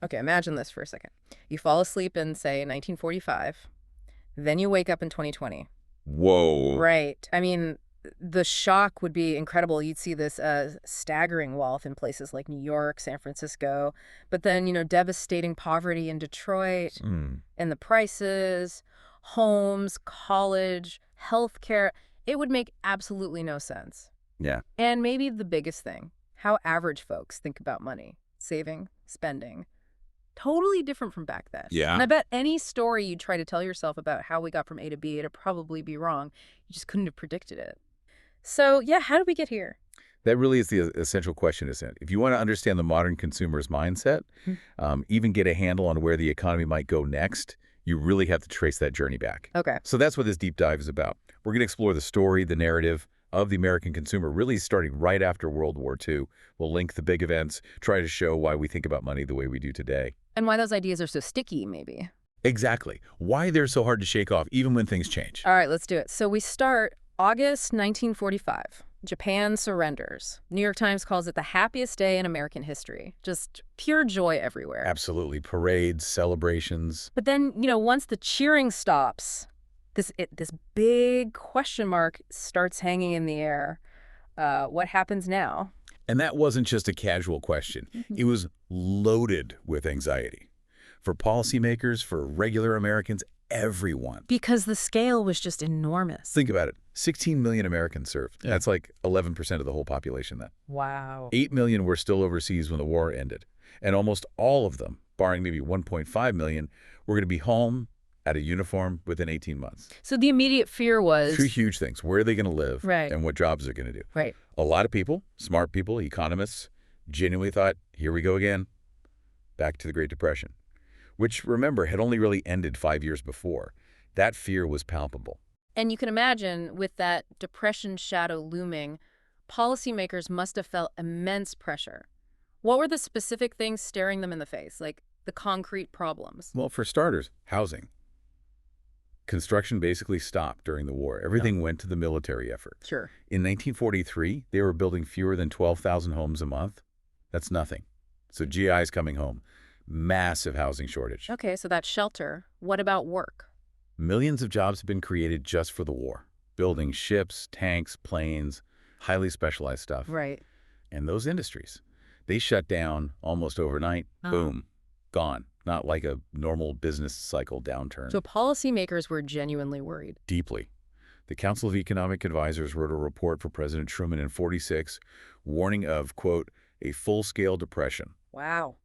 Okay, imagine this for a second. You fall asleep in, say, 1945, then you wake up in 2020. Whoa. Right. I mean, the shock would be incredible. You'd see this staggering wealth in places like New York, San Francisco, but then, devastating poverty in Detroit, Mm, and the prices, homes, college, healthcare. It would make absolutely no sense. yeah. And maybe the biggest thing, how average folks think about money, saving, spending. Totally different from back then. And Yeah. I bet any story you try to tell yourself about how we got from A to B, it'd probably be wrong. You just couldn't have predicted it. So, yeah, how did we get here? That really is the essential question, isn't it? If you want to understand the modern consumer's mindset, Hmm. even get a handle on where the economy might go next, you really have to trace that journey back. Okay. So that's what this deep dive is about. We're going to explore the story, the narrative of the American consumer, really starting right after World War II. We'll link the big events, try to show why we think about money the way we do today. And why those ideas are so sticky, maybe. Exactly. Why they're so hard to shake off, even when things change. All right, let's do it. So we start August 1945. Japan surrenders. New York Times calls it the happiest day in American history. Just pure joy everywhere. Absolutely. Parades, celebrations. But then, once the cheering stops, this big question mark starts hanging in the air. What happens now? And that wasn't just a casual question. It was loaded with anxiety. For policymakers, for regular Americans, everyone. Because the scale was just enormous. Think about it. 16 million Americans served. That's like 11% of the whole population then. Wow. 8 million were still overseas when the war ended. And almost all of them, barring maybe 1.5 million, were going to be home at a uniform within 18 months. So the immediate fear was... Two huge things. Where are they going to live? Right. And what jobs they're going to do. Right. A lot of people, smart people, economists, genuinely thought, here we go again, back to the Great Depression, which, remember, had only really ended 5 years before. That fear was palpable. And you can imagine, with that depression shadow looming, policymakers must have felt immense pressure. What were the specific things staring them in the face, like the concrete problems? Well, for starters, housing. Construction basically stopped during the war. Everything went to the military effort. Sure. In 1943, they were building fewer than 12,000 homes a month. That's nothing. So GI's coming home. Massive housing shortage. Okay, so that's shelter. What about work? Millions of jobs have been created just for the war. Building ships, tanks, planes, highly specialized stuff. Right. And those industries, they shut down almost overnight. Boom. Gone. Not like a normal business cycle downturn. So policymakers were genuinely worried. Deeply. The Council of Economic Advisors wrote a report for President Truman in '46 warning of, quote, a full-scale depression. Wow.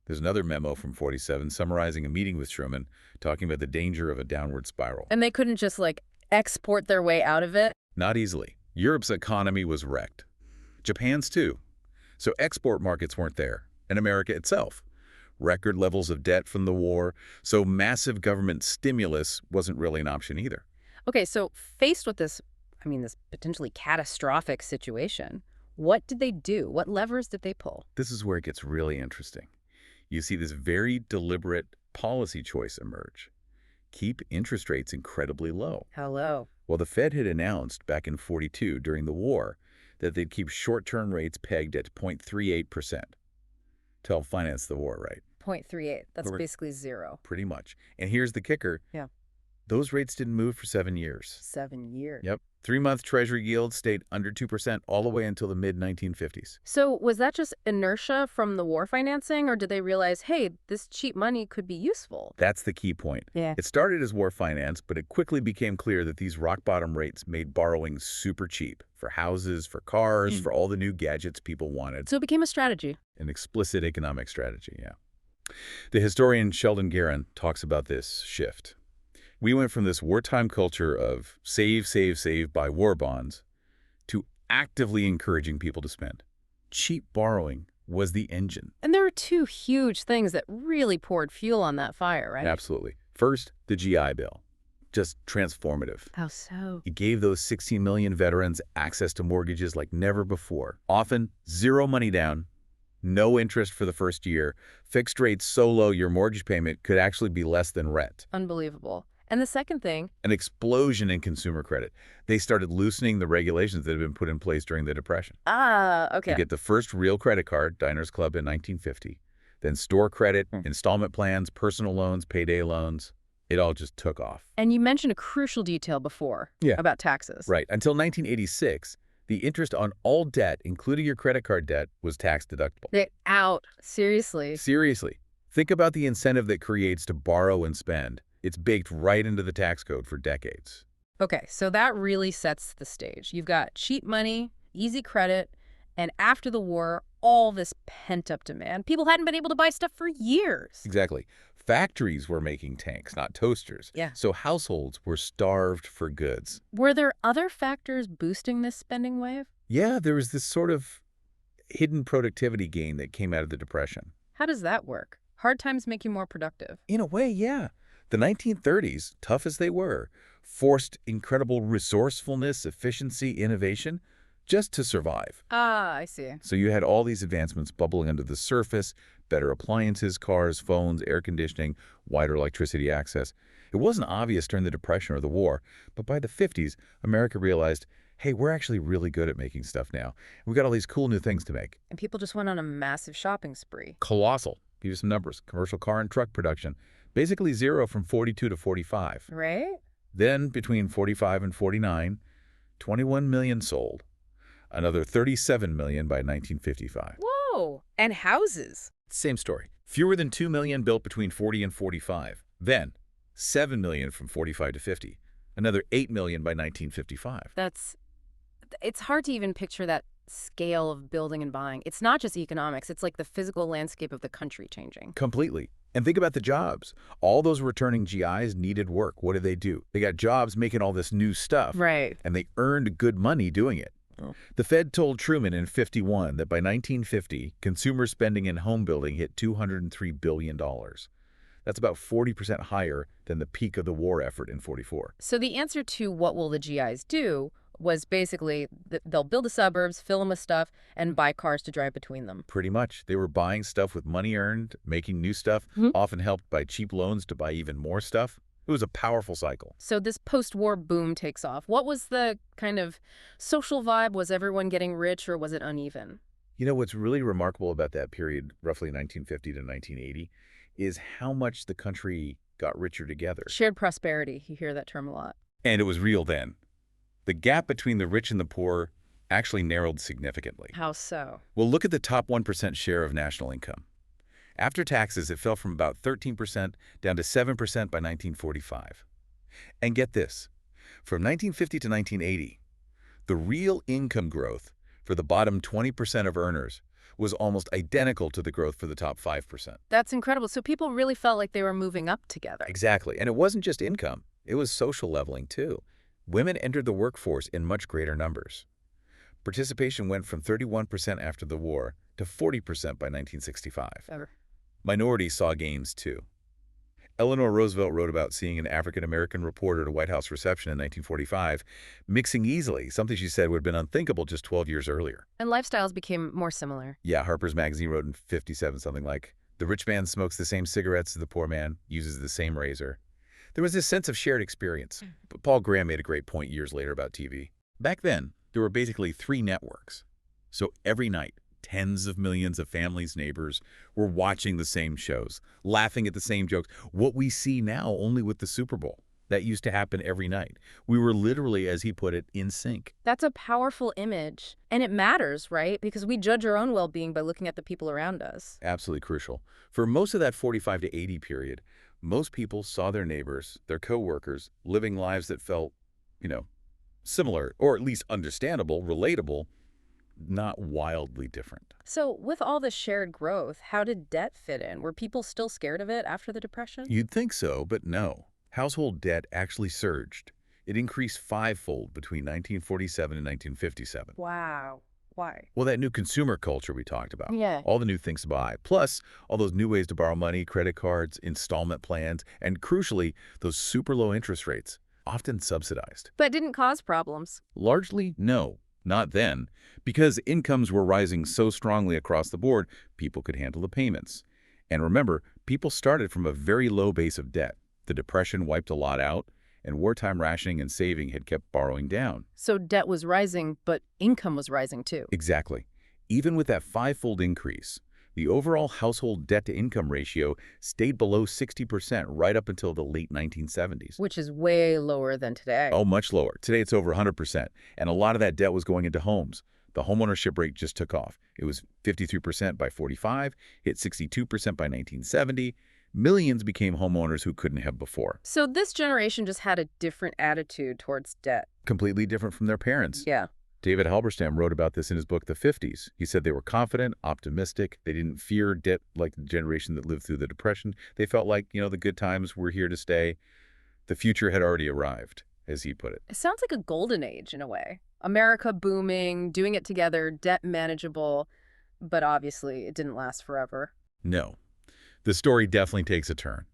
There's another memo from '47 summarizing a meeting with Truman talking about the danger of a downward spiral. And they couldn't just, export their way out of it? Not easily. Europe's economy was wrecked. Japan's too. So export markets weren't there. And America itself. Record levels of debt from the war. So massive government stimulus wasn't really an option either. Okay, so faced with this potentially catastrophic situation, what did they do? What levers did they pull? This is where it gets really interesting. You see this very deliberate policy choice emerge. Keep interest rates incredibly low. Hello. Well, the Fed had announced back in '42 during the war that they'd keep short-term rates pegged at 0.38% to help finance the war, right? 0.38. That's Correct. basically zero. Pretty much. And here's the kicker. Yeah. Those rates didn't move for 7 years. 7 years. Yep. 3-month Treasury yield stayed under 2% all the way until the mid-1950s. So was that just inertia from the war financing, or did they realize, hey, this cheap money could be useful? That's the key point. Yeah. It started as war finance, but it quickly became clear that these rock-bottom rates made borrowing super cheap for houses, for cars, for all the new gadgets people wanted. So it became a strategy. An explicit economic strategy, yeah. The historian Sheldon Garin talks about this shift. We went from this wartime culture of save, save, save, buy war bonds to actively encouraging people to spend. Cheap borrowing was the engine. And there were two huge things that really poured fuel on that fire, right? Absolutely. First, the GI Bill. Just transformative. How so? It gave those 16 million veterans access to mortgages like never before. Often, zero money down, no interest for the first year, fixed rates so low your mortgage payment could actually be less than rent. Unbelievable. And the second thing, An explosion in consumer credit. They started loosening the regulations that had been put in place during the Depression. okay. You get the first real credit card, Diners Club, in 1950. Then store credit, Hmm. installment plans, personal loans, payday loans. It all just took off. And you mentioned a crucial detail before Yeah. about taxes. Right. Until 1986, the interest on all debt, including your credit card debt, was tax deductible. Get out. Seriously. Seriously. Think about the incentive that creates to borrow and spend. It's baked right into the tax code for decades. Okay, so that really sets the stage. You've got cheap money, easy credit, and after the war, all this pent-up demand. People hadn't been able to buy stuff for years. Exactly. Factories were making tanks, not toasters. Yeah. So households were starved for goods. Were there other factors boosting this spending wave? Yeah, there was this sort of hidden productivity gain that came out of the Depression. How does that work? Hard times make you more productive. In a way, yeah. The 1930s, tough as they were, forced incredible resourcefulness, efficiency, innovation, just to survive. Ah, I see. So you had all these advancements bubbling under the surface, better appliances, cars, phones, air conditioning, wider electricity access. It wasn't obvious during the Depression or the war, but by the 50s, America realized, hey, we're actually really good at making stuff now. We've got all these cool new things to make. And people just went on a massive shopping spree. Colossal. Give you some numbers. Commercial car and truck production, basically zero from 42 to 45. Right? Then, between 45 and 49, 21 million sold. Another 37 million by 1955. Whoa! And houses. Same story. Fewer than 2 million built between 40 and 45. Then, 7 million from 45 to 50. Another 8 million by 1955. It's hard to even picture that scale of building and buying. It's not just economics. It's like the physical landscape of the country changing. Completely. And think about the jobs. All those returning GIs needed work. What did they do? They got jobs making all this new stuff. Right. And they earned good money doing it. Oh. The Fed told Truman in 51 that by 1950, consumer spending in home building hit $203 billion. That's about 40% higher than the peak of the war effort in 44. So the answer to what will the GIs do was basically they'll build the suburbs, fill them with stuff, and buy cars to drive between them. Pretty much. They were buying stuff with money earned, making new stuff, often helped by cheap loans to buy even more stuff. It was a powerful cycle. So this post-war boom takes off. What was the kind of social vibe? Was everyone getting rich or was it uneven? You know, what's really remarkable about that period, roughly 1950 to 1980, is how much the country got richer together. Shared prosperity. You hear that term a lot. And it was real then. The gap between the rich and the poor actually narrowed significantly. How so? Well, look at the top 1% share of national income. After taxes, it fell from about 13% down to 7% by 1945. And get this, from 1950 to 1980, the real income growth for the bottom 20% of earners was almost identical to the growth for the top 5%. That's incredible. So people really felt like they were moving up together. Exactly. And it wasn't just income. It was social leveling, too. Women entered the workforce in much greater numbers. Participation went from 31% after the war to 40% by 1965. Ever. Minorities saw gains, too. Eleanor Roosevelt wrote about seeing an African-American reporter at a White House reception in 1945 mixing easily, something she said would have been unthinkable just 12 years earlier. And lifestyles became more similar. Yeah, Harper's Magazine wrote in 57 something like, "The rich man smokes the same cigarettes as the poor man, uses the same razor." There was this sense of shared experience. But Paul Graham made a great point years later about TV. Back then, there were basically 3 networks. So every night, tens of millions of families, neighbors were watching the same shows, laughing at the same jokes. What we see now only with the Super Bowl. That used to happen every night. We were literally, as he put it, in sync. That's a powerful image. And it matters, right? Because we judge our own well-being by looking at the people around us. Absolutely crucial. For most of that 45 to 80 period, most people saw their neighbors, their coworkers, living lives that felt, similar, or at least understandable, relatable, not wildly different. So with all this shared growth, how did debt fit in? Were people still scared of it after the Depression? You'd think so, but no. Household debt actually surged. It increased 5-fold between 1947 and 1957. Wow. Why? Well, that new consumer culture we talked about. Yeah. All the new things to buy. Plus, all those new ways to borrow money, credit cards, installment plans, and crucially, those super low interest rates, often subsidized. But didn't cause problems. Largely, no. Not then. Because incomes were rising so strongly across the board, people could handle the payments. And remember, people started from a very low base of debt. The Depression wiped a lot out, and wartime rationing and saving had kept borrowing down. So debt was rising, but income was rising too. Exactly. Even with that 5-fold increase, The overall household debt-to-income ratio stayed below 60% right up until the late 1970s. Which is way lower than today. Oh, much lower. Today it's over 100%, and a lot of that debt was going into homes. The homeownership rate just took off. It was 53% by 45, hit 62% by 1970. Millions became homeowners who couldn't have before. So this generation just had a different attitude towards debt. Completely different from their parents. Yeah. David Halberstam wrote about this in his book, The 50s. He said they were confident, optimistic. They didn't fear debt like the generation that lived through the Depression. They felt like, the good times were here to stay. The future had already arrived, as he put it. It sounds like a golden age in a way. America booming, doing it together, debt manageable, but obviously it didn't last forever. No. The story definitely takes a turn.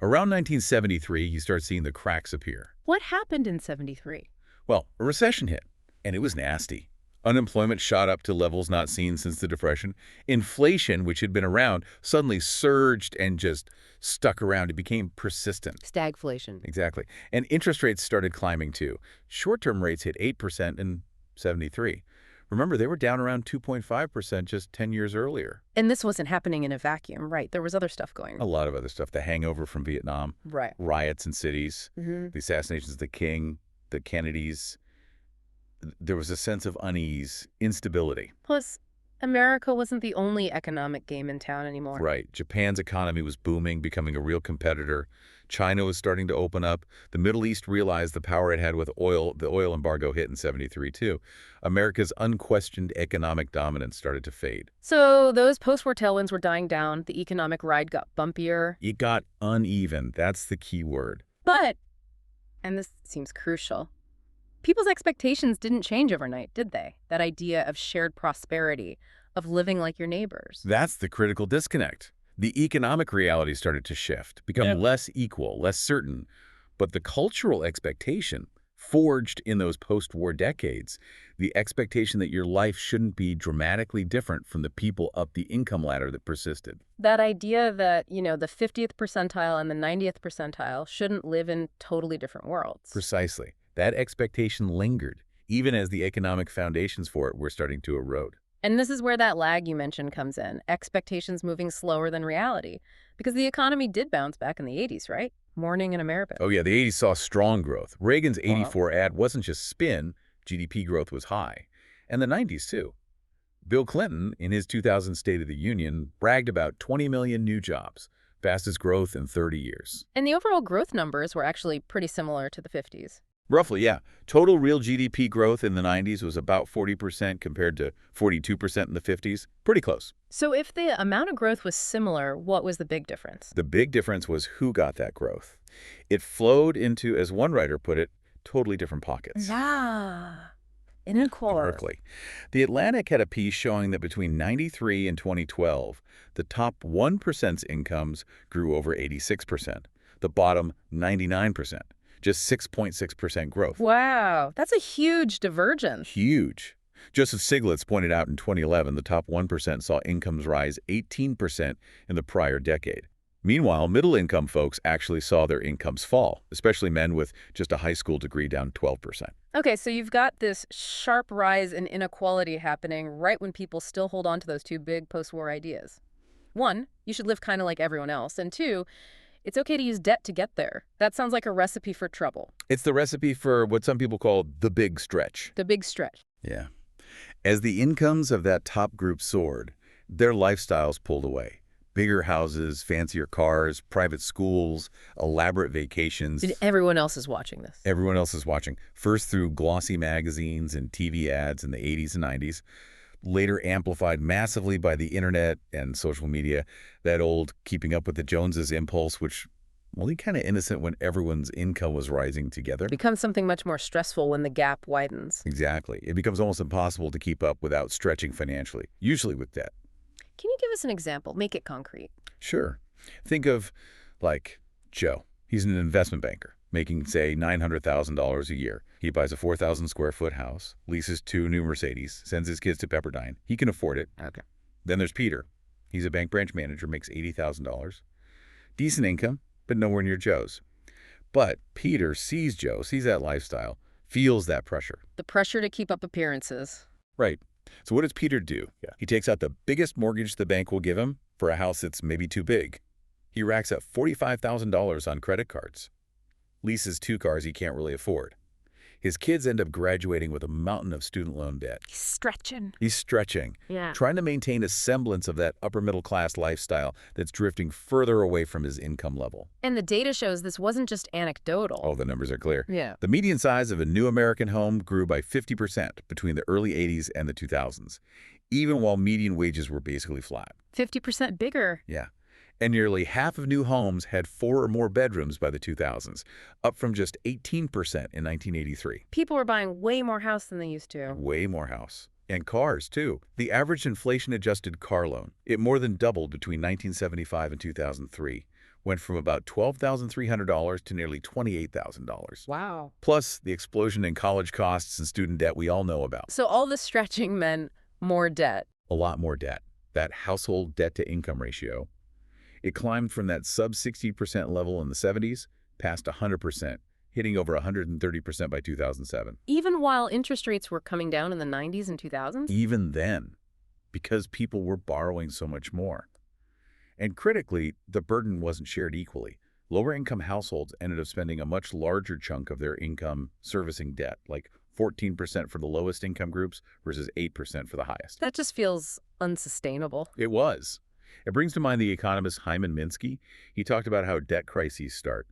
Around 1973, you start seeing the cracks appear. What happened in 73? Well, a recession hit, and it was nasty. Unemployment shot up to levels not seen since the Depression. Inflation, which had been around, suddenly surged and just stuck around. It became persistent. Stagflation. Exactly. And interest rates started climbing too. Short-term rates hit 8% in 73. Remember, they were down around 2.5% just 10 years earlier. And this wasn't happening in a vacuum, right? There was other stuff going A on. lot of other stuff. The hangover from Vietnam, Right. riots in cities, Mm-hmm. the assassinations of the king, the Kennedys. There was a sense of unease, instability. Plus, America wasn't the only economic game in town anymore. Right. Japan's economy was booming, becoming a real competitor. China was starting to open up. The Middle East realized the power it had with oil. The oil embargo hit in 73, too. America's unquestioned economic dominance started to fade. So those post-war tailwinds were dying down. The economic ride got bumpier. It got uneven. That's the key word. But, and this seems crucial, people's expectations didn't change overnight, did they? That idea of shared prosperity, of living like your neighbors. That's the critical disconnect. The economic reality started to shift, become less equal, less certain. But the cultural expectation, forged in those post-war decades, the expectation that your life shouldn't be dramatically different from the people up the income ladder that persisted. That idea that, the 50th percentile and the 90th percentile shouldn't live in totally different worlds. Precisely. That expectation lingered, even as the economic foundations for it were starting to erode. And this is where that lag you mentioned comes in, expectations moving slower than reality. Because the economy did bounce back in the 80s, right? Morning in America. Oh yeah, the 80s saw strong growth. Reagan's 84 ad wasn't just spin, GDP growth was high. And the 90s too. Bill Clinton, in his 2000 State of the Union, bragged about 20 million new jobs, fastest growth in 30 years. And the overall growth numbers were actually pretty similar to the 50s. Roughly, yeah. Total real GDP growth in the 90s was about 40% compared to 42% in the 50s. Pretty close. So if the amount of growth was similar, what was the big difference? The big difference was who got that growth. It flowed into, as one writer put it, totally different pockets. Yeah. Inequality. Berkeley. The Atlantic had a piece showing that between 93 and 2012, the top 1%'s incomes grew over 86%, the bottom 99%. Just 6.6% growth. Wow, that's a huge divergence. Huge. Joseph Stiglitz pointed out in 2011 the top 1% saw incomes rise 18% in the prior decade. Meanwhile, middle-income folks actually saw their incomes fall, especially men with just a high school degree down 12%. Okay, so you've got this sharp rise in inequality happening right when people still hold on to those two big post-war ideas. One, you should live kind of like everyone else. And two, it's okay to use debt to get there. That sounds like a recipe for trouble. It's the recipe for what some people call the big stretch. The big stretch. Yeah. As the incomes of that top group soared, their lifestyles pulled away. Bigger houses, fancier cars, private schools, elaborate vacations. And everyone else is watching this. Everyone else is watching. First through glossy magazines and TV ads in the 80s and 90s. Later amplified massively by the internet and social media, that old keeping up with the Joneses impulse, which only kind of innocent when everyone's income was rising together. It becomes something much more stressful when the gap widens. Exactly. It becomes almost impossible to keep up without stretching financially, usually with debt. Can you give us an example? Make it concrete. Sure. Think of, like, Joe. He's an investment banker, making, say, $900,000 a year. He buys a 4,000-square-foot house, leases 2 new Mercedes, sends his kids to Pepperdine. He can afford it. Okay. Then there's Peter. He's a bank branch manager, makes $80,000. Decent income, but nowhere near Joe's. But Peter sees Joe, sees that lifestyle, feels that pressure. The pressure to keep up appearances. Right. So what does Peter do? He takes out the biggest mortgage the bank will give him for a house that's maybe too big. He racks up $45,000 on credit cards. Leases 2 cars he can't really afford. His kids end up graduating with a mountain of student loan debt. He's stretching. He's stretching, Yeah. trying to maintain a semblance of that upper middle class lifestyle that's drifting further away from his income level. And the data shows this wasn't just anecdotal. Oh, the numbers are clear. Yeah. The median size of a new American home grew by 50% between the early 80s and the 2000s, even while median wages were basically flat. 50% bigger. Yeah. And nearly half of new homes had 4 or more bedrooms by the 2000s, up from just 18% in 1983. People were buying way more house than they used to. Way more house. And cars, too. The average inflation-adjusted car loan, it more than doubled between 1975 and 2003, went from about $12,300 to nearly $28,000. Wow. Plus, the explosion in college costs and student debt we all know about. So all this stretching meant more debt. A lot more debt. That household debt-to-income ratio, it climbed from that sub-60% level in the 70s past 100%, hitting over 130% by 2007. Even while interest rates were coming down in the 90s and 2000s? Even then, because people were borrowing so much more. And critically, the burden wasn't shared equally. Lower-income households ended up spending a much larger chunk of their income servicing debt, like 14% for the lowest income groups versus 8% for the highest. That just feels unsustainable. It was. It brings to mind the economist Hyman Minsky. He talked about how debt crises start.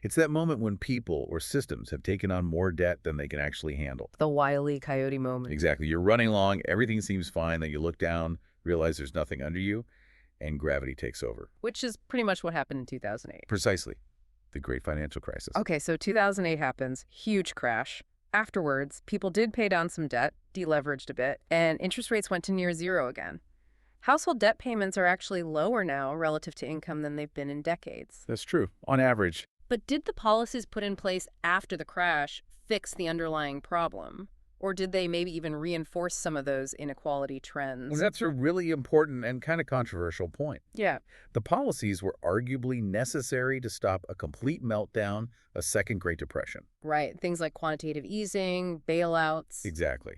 It's that moment when people or systems have taken on more debt than they can actually handle. The Wile E. Coyote moment. Exactly. You're running along, everything seems fine, then you look down, realize there's nothing under you, and gravity takes over. Which is pretty much what happened in 2008. Precisely. The great financial crisis. Okay, so 2008 happens, huge crash. Afterwards, people did pay down some debt, deleveraged a bit, and interest rates went to near zero again. Household debt payments are actually lower now relative to income than they've been in decades. That's true, on average. But did the policies put in place after the crash fix the underlying problem? Or did they maybe even reinforce some of those inequality trends? That's a really important and kind of controversial point. Yeah. The policies were arguably necessary to stop a complete meltdown, a second Great Depression. Right. Things like quantitative easing, bailouts. Exactly.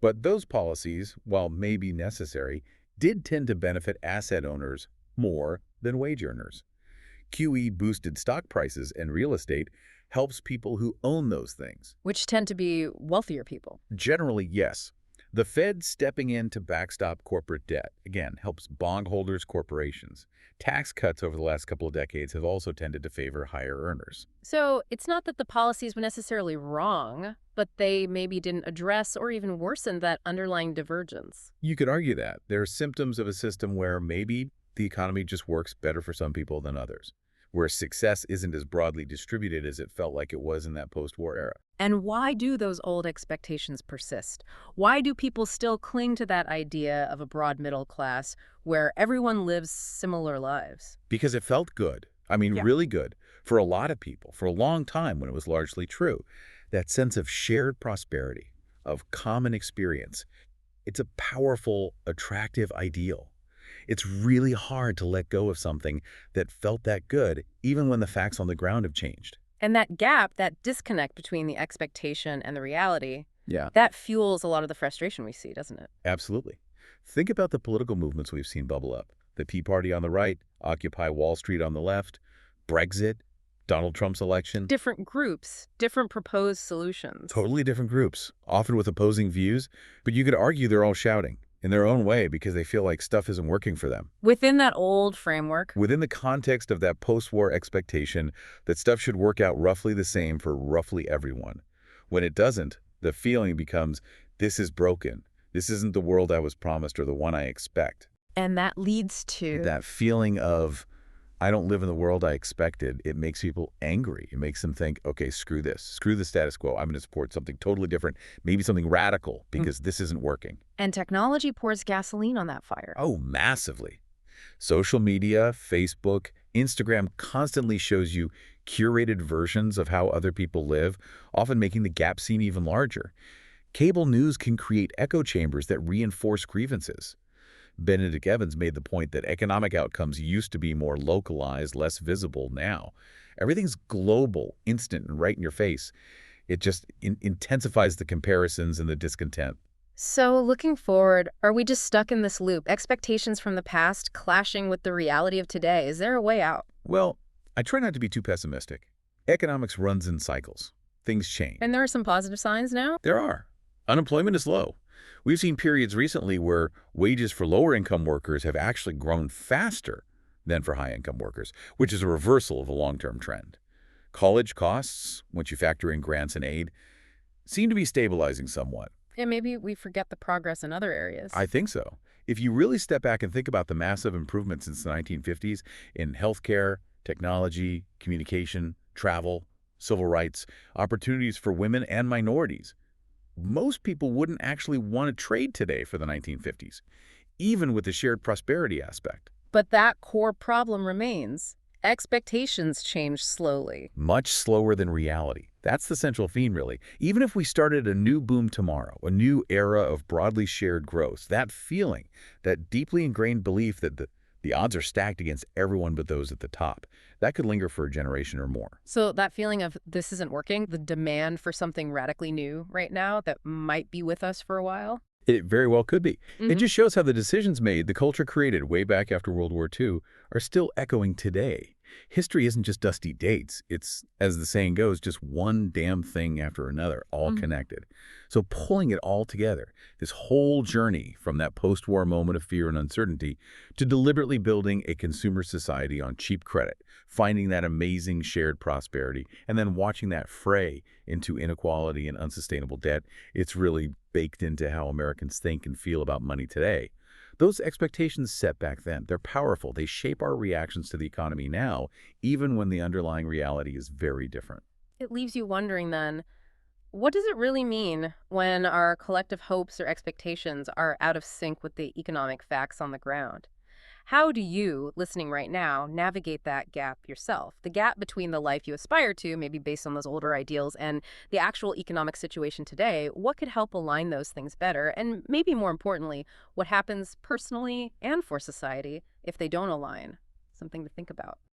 But those policies, while maybe necessary, did tend to benefit asset owners more than wage earners. QE boosted stock prices and real estate helps people who own those things. Which tend to be wealthier people. Generally, yes. The Fed stepping in to backstop corporate debt, again, helps bondholders, corporations. Tax cuts over the last couple of decades have also tended to favor higher earners. So it's not that the policies were necessarily wrong, but they maybe didn't address or even worsen that underlying divergence. You could argue that. There are symptoms of a system where maybe the economy just works better for some people than others, where success isn't as broadly distributed as it felt like it was in that post-war era. And why do those old expectations persist? Why do people still cling to that idea of a broad middle class where everyone lives similar lives? Because it felt good. I mean, Yeah. really good. For a lot of people, for a long time when it was largely true. That sense of shared prosperity, of common experience. It's a powerful, attractive ideal. It's really hard to let go of something that felt that good, even when the facts on the ground have changed. And that gap, that disconnect between the expectation and the reality, Yeah, that fuels a lot of the frustration we see, doesn't it? absolutely. Think about the political movements we've seen bubble up. The Tea Party on the right, Occupy Wall Street on the left, Brexit, Donald Trump's election. Different groups, different proposed solutions. Totally different groups, often with opposing views, but you could argue they're all shouting in their own way because they feel like stuff isn't working for them. Within that old framework. Within the context of that post-war expectation that stuff should work out roughly the same for roughly everyone. When it doesn't, the feeling becomes, this is broken. This isn't the world I was promised or the one I expect. And that leads to That feeling of, I don't live in the world I expected, it makes people angry. It makes them think, okay, screw this. Screw the status quo. I'm going to support something totally different, maybe something radical, because this isn't working. And technology pours gasoline on that fire. Oh, massively. Social media, Facebook, Instagram constantly shows you curated versions of how other people live, often making the gap seem even larger. Cable news can create echo chambers that reinforce grievances. Benedict Evans made the point that economic outcomes used to be more localized, less visible now. Everything's global, instant, and right in your face. It just intensifies the comparisons and the discontent. So, looking forward, are we just stuck in this loop? Expectations from the past clashing with the reality of today? Is there a way out? Well, I try not to be too pessimistic. Economics runs in cycles. Things change. And there are some positive signs now? There are. Unemployment is low. We've seen periods recently where wages for lower-income workers have actually grown faster than for high-income workers, which is a reversal of a long-term trend. College costs, once you factor in grants and aid, seem to be stabilizing somewhat. And maybe we forget the progress in other areas. I think so. If you really step back and think about the massive improvements since the 1950s in healthcare, technology, communication, travel, civil rights, opportunities for women and minorities, most people wouldn't actually want to trade today for the 1950s, even with the shared prosperity aspect. But that core problem remains. Expectations change slowly. Much slower than reality. That's the central theme, really. Even if we started a new boom tomorrow, a new era of broadly shared growth, that feeling, that deeply ingrained belief that the odds are stacked against everyone but those at the top, that could linger for a generation or more. So, that feeling of this isn't working, the demand for something radically new right now that might be with us for a while? It very well could be. It Hmm. just shows how the decisions made, the culture created way back after World War II, are still echoing today. History isn't just dusty dates. It's, as the saying goes, just one damn thing after another, all connected. So pulling it all together, this whole journey from that post-war moment of fear and uncertainty to deliberately building a consumer society on cheap credit, finding that amazing shared prosperity, and then watching that fray into inequality and unsustainable debt, it's really baked into how Americans think and feel about money today. Those expectations set back then, they're powerful. They shape our reactions to the economy now, even when the underlying reality is very different. It leaves you wondering then, what does it really mean when our collective hopes or expectations are out of sync with the economic facts on the ground? How do you, listening right now, navigate that gap yourself? The gap between the life you aspire to, maybe based on those older ideals, and the actual economic situation today. What could help align those things better? And maybe more importantly, what happens personally and for society if they don't align? Something to think about.